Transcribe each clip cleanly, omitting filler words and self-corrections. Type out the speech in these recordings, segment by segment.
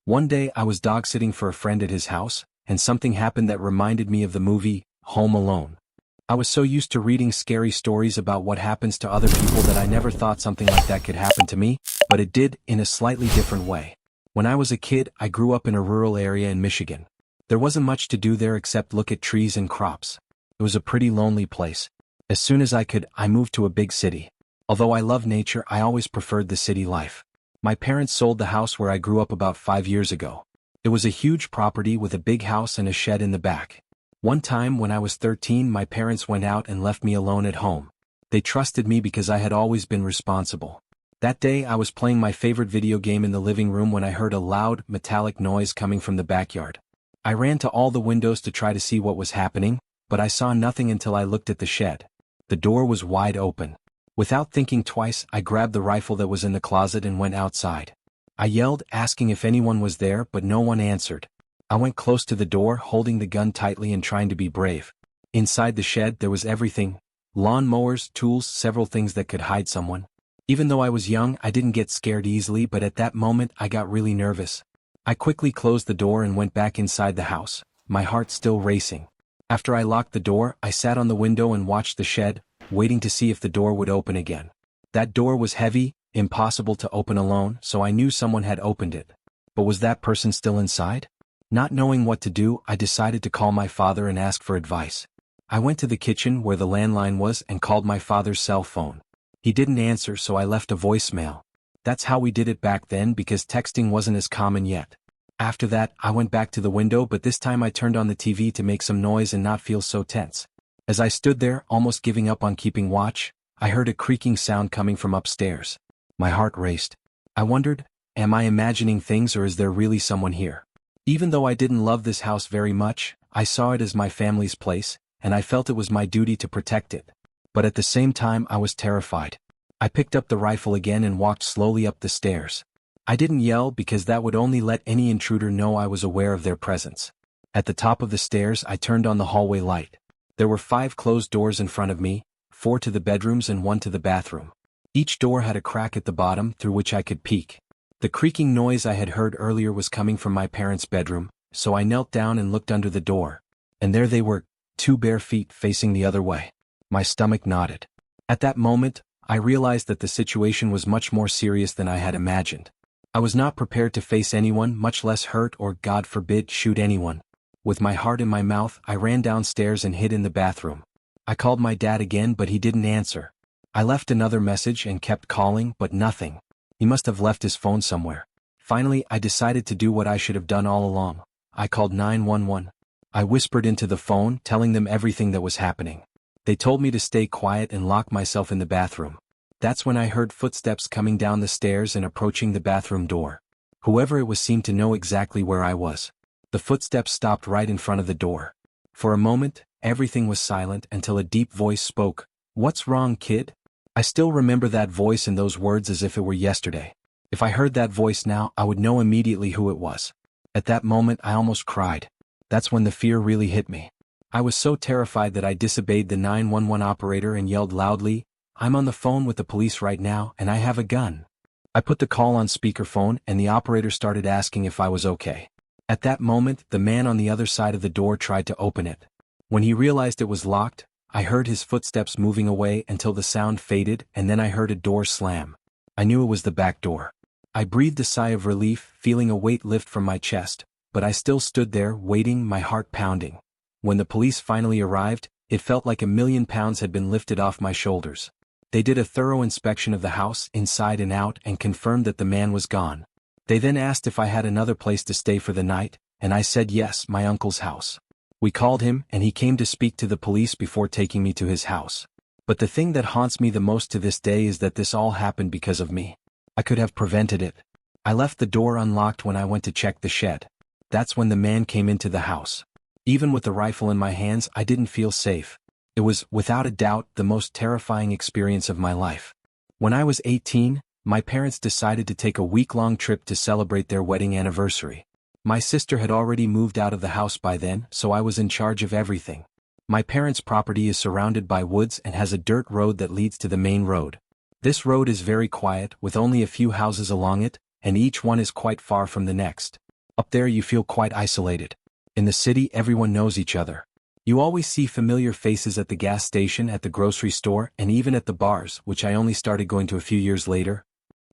One day I was dog-sitting for a friend at his house, and something happened that reminded me of the movie, Home Alone. I was so used to reading scary stories about what happens to other people that I never thought something like that could happen to me, but it did, in a slightly different way. When I was a kid, I grew up in a rural area in Michigan. There wasn't much to do there except look at trees and crops. It was a pretty lonely place. As soon as I could, I moved to a big city. Although I love nature, I always preferred the city life. My parents sold the house where I grew up about 5 years ago. It was a huge property with a big house and a shed in the back. One time when I was 13, my parents went out and left me alone at home. They trusted me because I had always been responsible. That day I was playing my favorite video game in the living room when I heard a loud, metallic noise coming from the backyard. I ran to all the windows to try to see what was happening, but I saw nothing until I looked at the shed. The door was wide open. Without thinking twice, I grabbed the rifle that was in the closet and went outside. I yelled, asking if anyone was there, but no one answered. I went close to the door, holding the gun tightly and trying to be brave. Inside the shed there was everything: lawn mowers, tools, several things that could hide someone. Even though I was young, I didn't get scared easily, but at that moment I got really nervous. I quickly closed the door and went back inside the house, my heart still racing. After I locked the door, I sat on the window and watched the shed, waiting to see if the door would open again. That door was heavy, impossible to open alone, so I knew someone had opened it. But was that person still inside? Not knowing what to do, I decided to call my father and ask for advice. I went to the kitchen where the landline was and called my father's cell phone. He didn't answer, so I left a voicemail. That's how we did it back then because texting wasn't as common yet. After that, I went back to the window, but this time I turned on the TV to make some noise and not feel so tense. As I stood there, almost giving up on keeping watch, I heard a creaking sound coming from upstairs. My heart raced. I wondered, am I imagining things or is there really someone here? Even though I didn't love this house very much, I saw it as my family's place, and I felt it was my duty to protect it. But at the same time I was terrified. I picked up the rifle again and walked slowly up the stairs. I didn't yell because that would only let any intruder know I was aware of their presence. At the top of the stairs I turned on the hallway light. There were 5 closed doors in front of me, 4 to the bedrooms and 1 to the bathroom. Each door had a crack at the bottom through which I could peek. The creaking noise I had heard earlier was coming from my parents' bedroom, so I knelt down and looked under the door. And there they were, 2 bare feet facing the other way. My stomach knotted. At that moment, I realized that the situation was much more serious than I had imagined. I was not prepared to face anyone, much less hurt or, God forbid, shoot anyone. With my heart in my mouth, I ran downstairs and hid in the bathroom. I called my dad again, but he didn't answer. I left another message and kept calling, but nothing. He must have left his phone somewhere. Finally, I decided to do what I should have done all along. I called 911. I whispered into the phone, telling them everything that was happening. They told me to stay quiet and lock myself in the bathroom. That's when I heard footsteps coming down the stairs and approaching the bathroom door. Whoever it was seemed to know exactly where I was. The footsteps stopped right in front of the door. For a moment, everything was silent until a deep voice spoke. "What's wrong, kid?" I still remember that voice and those words as if it were yesterday. If I heard that voice now, I would know immediately who it was. At that moment, I almost cried. That's when the fear really hit me. I was so terrified that I disobeyed the 911 operator and yelled loudly, "I'm on the phone with the police right now, and I have a gun." I put the call on speakerphone and the operator started asking if I was okay. At that moment, the man on the other side of the door tried to open it. When he realized it was locked, I heard his footsteps moving away until the sound faded, and then I heard a door slam. I knew it was the back door. I breathed a sigh of relief, feeling a weight lift from my chest, but I still stood there, waiting, my heart pounding. When the police finally arrived, it felt like £1,000,000 had been lifted off my shoulders. They did a thorough inspection of the house, inside and out, and confirmed that the man was gone. They then asked if I had another place to stay for the night, and I said yes, my uncle's house. We called him, and he came to speak to the police before taking me to his house. But the thing that haunts me the most to this day is that this all happened because of me. I could have prevented it. I left the door unlocked when I went to check the shed. That's when the man came into the house. Even with the rifle in my hands, I didn't feel safe. It was, without a doubt, the most terrifying experience of my life. When I was 18, my parents decided to take a week-long trip to celebrate their wedding anniversary. My sister had already moved out of the house by then, so I was in charge of everything. My parents' property is surrounded by woods and has a dirt road that leads to the main road. This road is very quiet, with only a few houses along it, and each one is quite far from the next. Up there you feel quite isolated. In the city everyone knows each other. You always see familiar faces at the gas station, at the grocery store, and even at the bars, which I only started going to a few years later.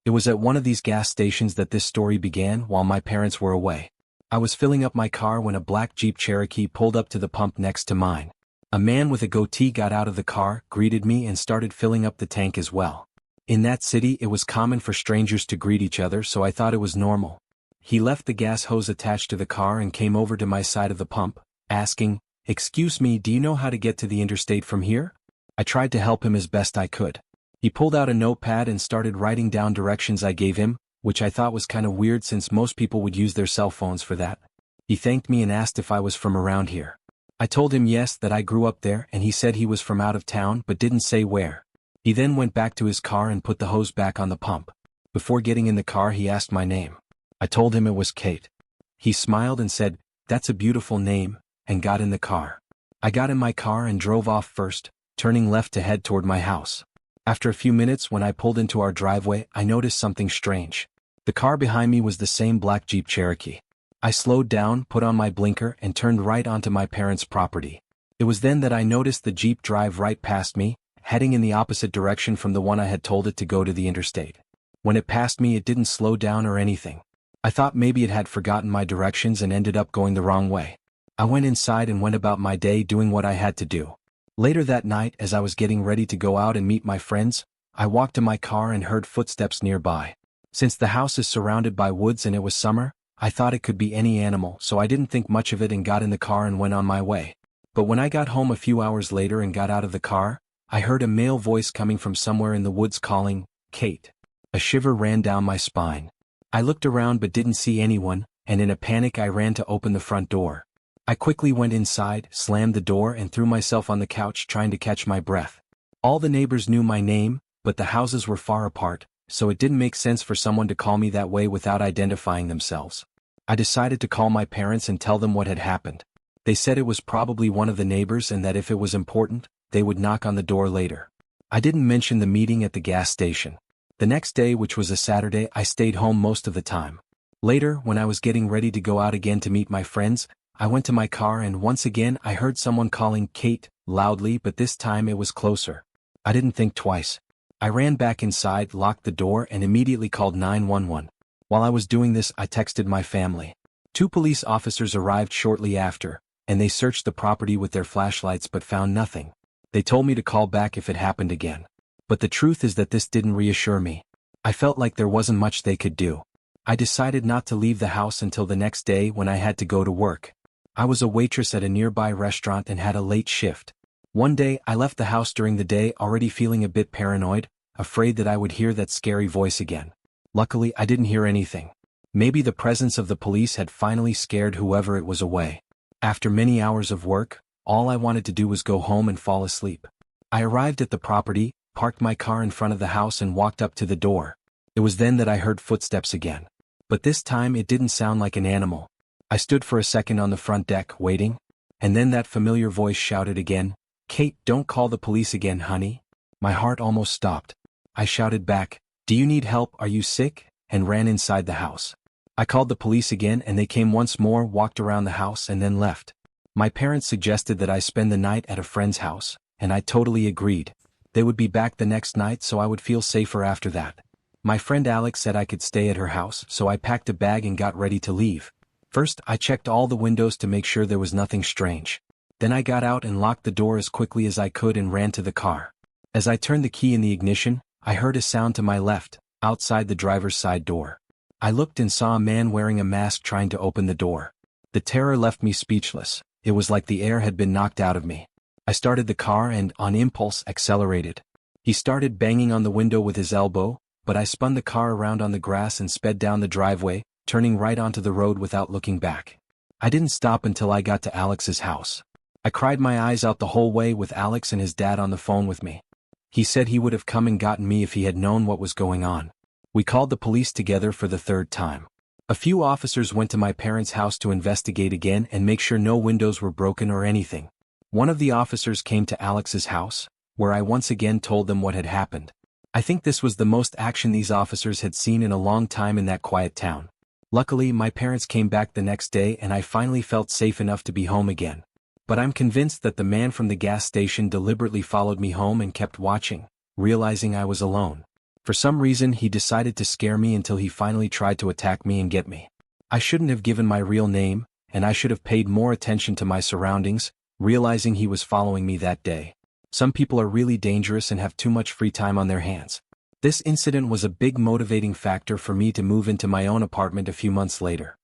It was at one of these gas stations that this story began while my parents were away. I was filling up my car when a black Jeep Cherokee pulled up to the pump next to mine. A man with a goatee got out of the car, greeted me and started filling up the tank as well. In that city it was common for strangers to greet each other, so I thought it was normal. He left the gas hose attached to the car and came over to my side of the pump, asking, "Excuse me, do you know how to get to the interstate from here?" I tried to help him as best I could. He pulled out a notepad and started writing down directions I gave him, which I thought was kind of weird since most people would use their cell phones for that. He thanked me and asked if I was from around here. I told him yes, that I grew up there, and he said he was from out of town but didn't say where. He then went back to his car and put the hose back on the pump. Before getting in the car he asked my name. I told him it was Kate. He smiled and said, "That's a beautiful name," and got in the car. I got in my car and drove off first, turning left to head toward my house. After a few minutes, when I pulled into our driveway, I noticed something strange. The car behind me was the same black Jeep Cherokee. I slowed down, put on my blinker, and turned right onto my parents' property. It was then that I noticed the Jeep drive right past me, heading in the opposite direction from the one I had told it to go to the interstate. When it passed me, it didn't slow down or anything. I thought maybe it had forgotten my directions and ended up going the wrong way. I went inside and went about my day doing what I had to do. Later that night, as I was getting ready to go out and meet my friends, I walked to my car and heard footsteps nearby. Since the house is surrounded by woods and it was summer, I thought it could be any animal, so I didn't think much of it and got in the car and went on my way. But when I got home a few hours later and got out of the car, I heard a male voice coming from somewhere in the woods calling, "Kate." A shiver ran down my spine. I looked around but didn't see anyone, and in a panic I ran to open the front door. I quickly went inside, slammed the door and threw myself on the couch trying to catch my breath. All the neighbors knew my name, but the houses were far apart, so it didn't make sense for someone to call me that way without identifying themselves. I decided to call my parents and tell them what had happened. They said it was probably one of the neighbors and that if it was important, they would knock on the door later. I didn't mention the meeting at the gas station. The next day, which was a Saturday, I stayed home most of the time. Later, when I was getting ready to go out again to meet my friends, I went to my car and once again I heard someone calling "Kate" loudly, but this time it was closer. I didn't think twice. I ran back inside, locked the door and immediately called 911. While I was doing this, I texted my family. 2 police officers arrived shortly after, and they searched the property with their flashlights but found nothing. They told me to call back if it happened again. But the truth is that this didn't reassure me. I felt like there wasn't much they could do. I decided not to leave the house until the next day when I had to go to work. I was a waitress at a nearby restaurant and had a late shift. One day I left the house during the day already feeling a bit paranoid, afraid that I would hear that scary voice again. Luckily I didn't hear anything. Maybe the presence of the police had finally scared whoever it was away. After many hours of work, all I wanted to do was go home and fall asleep. I arrived at the property, parked my car in front of the house and walked up to the door. It was then that I heard footsteps again. But this time it didn't sound like an animal. I stood for a second on the front deck, waiting, and then that familiar voice shouted again, "Kate, don't call the police again, honey." My heart almost stopped. I shouted back, "Do you need help, are you sick?" and ran inside the house. I called the police again and they came once more, walked around the house and then left. My parents suggested that I spend the night at a friend's house, and I totally agreed. They would be back the next night so I would feel safer after that. My friend Alex said I could stay at her house, so I packed a bag and got ready to leave. First, I checked all the windows to make sure there was nothing strange. Then I got out and locked the door as quickly as I could and ran to the car. As I turned the key in the ignition, I heard a sound to my left, outside the driver's side door. I looked and saw a man wearing a mask trying to open the door. The terror left me speechless. It was like the air had been knocked out of me. I started the car and, on impulse, accelerated. He started banging on the window with his elbow, but I spun the car around on the grass and sped down the driveway, turning right onto the road without looking back. I didn't stop until I got to Alex's house. I cried my eyes out the whole way with Alex and his dad on the phone with me. He said he would have come and gotten me if he had known what was going on. We called the police together for the 3rd time. A few officers went to my parents' house to investigate again and make sure no windows were broken or anything. One of the officers came to Alex's house, where I once again told them what had happened. I think this was the most action these officers had seen in a long time in that quiet town. Luckily, my parents came back the next day and I finally felt safe enough to be home again. But I'm convinced that the man from the gas station deliberately followed me home and kept watching, realizing I was alone. For some reason, he decided to scare me until he finally tried to attack me and get me. I shouldn't have given my real name, and I should have paid more attention to my surroundings, realizing he was following me that day. Some people are really dangerous and have too much free time on their hands. This incident was a big motivating factor for me to move into my own apartment a few months later.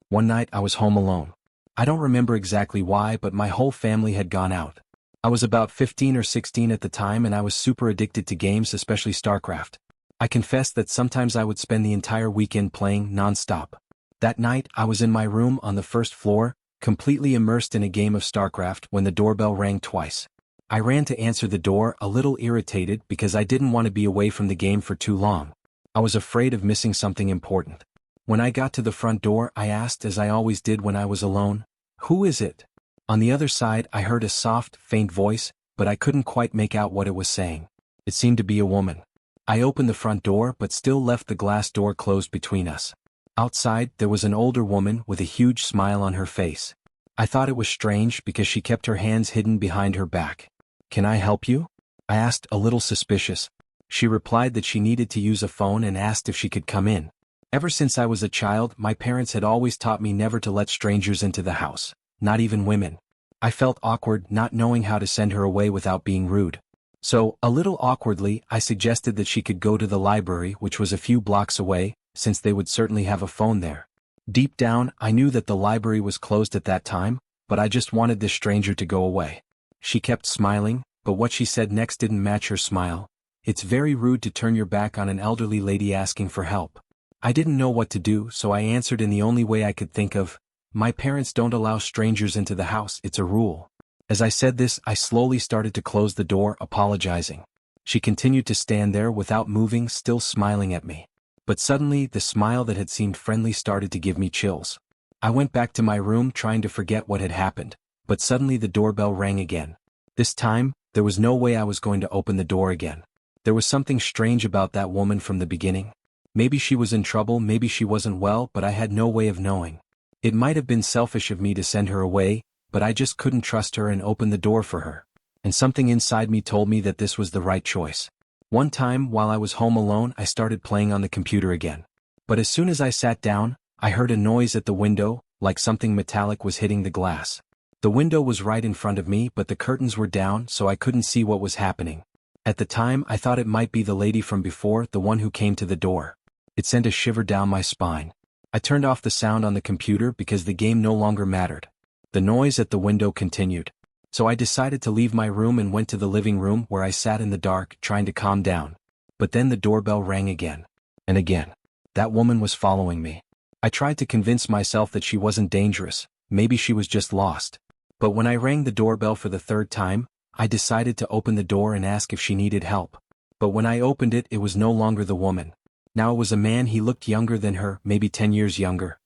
One night I was home alone. I don't remember exactly why, but my whole family had gone out. I was about 15 or 16 at the time and I was super addicted to games, especially StarCraft. I confess that sometimes I would spend the entire weekend playing non-stop. That night I was in my room on the first floor, completely immersed in a game of StarCraft when the doorbell rang twice. I ran to answer the door, a little irritated because I didn't want to be away from the game for too long. I was afraid of missing something important. When I got to the front door, I asked, as I always did when I was alone, "Who is it?" On the other side, I heard a soft, faint voice, but I couldn't quite make out what it was saying. It seemed to be a woman. I opened the front door but still left the glass door closed between us. Outside, there was an older woman with a huge smile on her face. I thought it was strange because she kept her hands hidden behind her back. "Can I help you?" I asked, a little suspicious. She replied that she needed to use a phone and asked if she could come in. Ever since I was a child, my parents had always taught me never to let strangers into the house, not even women. I felt awkward not knowing how to send her away without being rude. So, a little awkwardly, I suggested that she could go to the library, which was a few blocks away, since they would certainly have a phone there. Deep down, I knew that the library was closed at that time, but I just wanted this stranger to go away. She kept smiling, but what she said next didn't match her smile. "It's very rude to turn your back on an elderly lady asking for help." I didn't know what to do, so I answered in the only way I could think of, "My parents don't allow strangers into the house, it's a rule." As I said this, I slowly started to close the door, apologizing. She continued to stand there without moving, still smiling at me. But suddenly, the smile that had seemed friendly started to give me chills. I went back to my room trying to forget what had happened, but suddenly the doorbell rang again. This time, there was no way I was going to open the door again. There was something strange about that woman from the beginning. Maybe she was in trouble, maybe she wasn't well, but I had no way of knowing. It might have been selfish of me to send her away, but I just couldn't trust her and open the door for her. And something inside me told me that this was the right choice. One time, while I was home alone, I started playing on the computer again. But as soon as I sat down, I heard a noise at the window, like something metallic was hitting the glass. The window was right in front of me, but the curtains were down, so I couldn't see what was happening. At the time, I thought it might be the lady from before, the one who came to the door. It sent a shiver down my spine. I turned off the sound on the computer because the game no longer mattered. The noise at the window continued. So I decided to leave my room and went to the living room where I sat in the dark, trying to calm down. But then the doorbell rang again. And again. That woman was following me. I tried to convince myself that she wasn't dangerous, maybe she was just lost. But when I rang the doorbell for the third time, I decided to open the door and ask if she needed help. But when I opened it, it was no longer the woman. Now it was a man. He looked younger than her, maybe 10 years younger.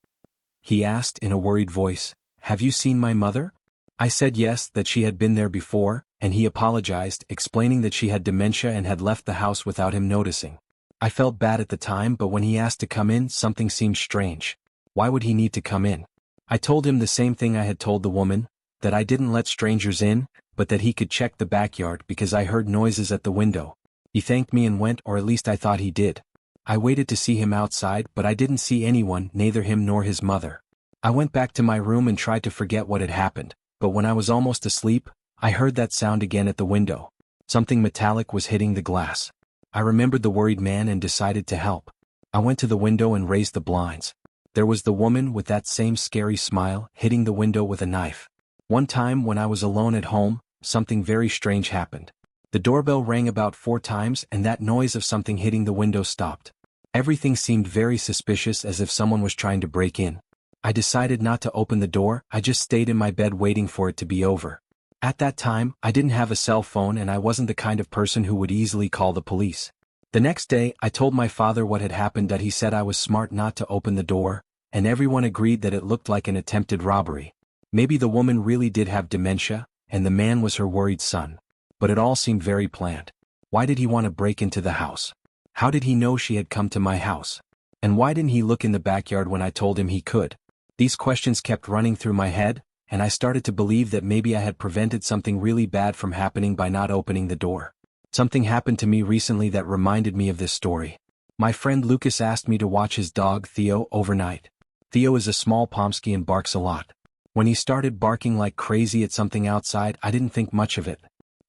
He asked in a worried voice, "Have you seen my mother?" I said yes, that she had been there before, and he apologized, explaining that she had dementia and had left the house without him noticing. I felt bad at the time, but when he asked to come in, something seemed strange. Why would he need to come in? I told him the same thing I had told the woman, that I didn't let strangers in, but that he could check the backyard because I heard noises at the window. He thanked me and went, or at least I thought he did. I waited to see him outside, but I didn't see anyone, neither him nor his mother. I went back to my room and tried to forget what had happened, but when I was almost asleep, I heard that sound again at the window. Something metallic was hitting the glass. I remembered the worried man and decided to help. I went to the window and raised the blinds. There was the woman with that same scary smile, hitting the window with a knife. One time when I was alone at home, something very strange happened. The doorbell rang about 4 times and that noise of something hitting the window stopped. Everything seemed very suspicious, as if someone was trying to break in. I decided not to open the door, I just stayed in my bed waiting for it to be over. At that time, I didn't have a cell phone and I wasn't the kind of person who would easily call the police. The next day, I told my father what had happened, that he said I was smart not to open the door, and everyone agreed that it looked like an attempted robbery. Maybe the woman really did have dementia, and the man was her worried son. But it all seemed very planned. Why did he want to break into the house? How did he know she had come to my house? And why didn't he look in the backyard when I told him he could? These questions kept running through my head, and I started to believe that maybe I had prevented something really bad from happening by not opening the door. Something happened to me recently that reminded me of this story. My friend Lucas asked me to watch his dog Theo overnight. Theo is a small Pomsky and barks a lot. When he started barking like crazy at something outside, I didn't think much of it.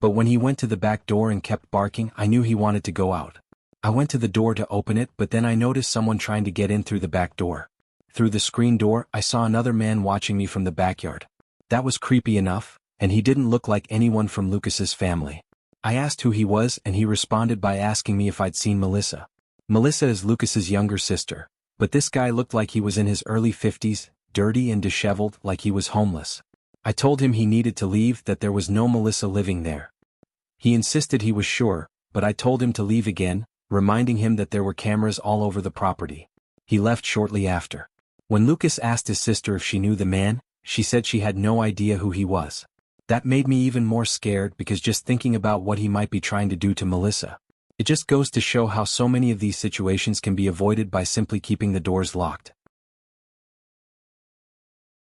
But when he went to the back door and kept barking, I knew he wanted to go out. I went to the door to open it, but then I noticed someone trying to get in through the back door. Through the screen door, I saw another man watching me from the backyard. That was creepy enough, and he didn't look like anyone from Lucas's family. I asked who he was, and he responded by asking me if I'd seen Melissa. Melissa is Lucas's younger sister, but this guy looked like he was in his early 50s, dirty and disheveled, like he was homeless. I told him he needed to leave, that there was no Melissa living there. He insisted he was sure, but I told him to leave again, reminding him that there were cameras all over the property. He left shortly after. When Lucas asked his sister if she knew the man, she said she had no idea who he was. That made me even more scared because just thinking about what he might be trying to do to Melissa. It just goes to show how so many of these situations can be avoided by simply keeping the doors locked.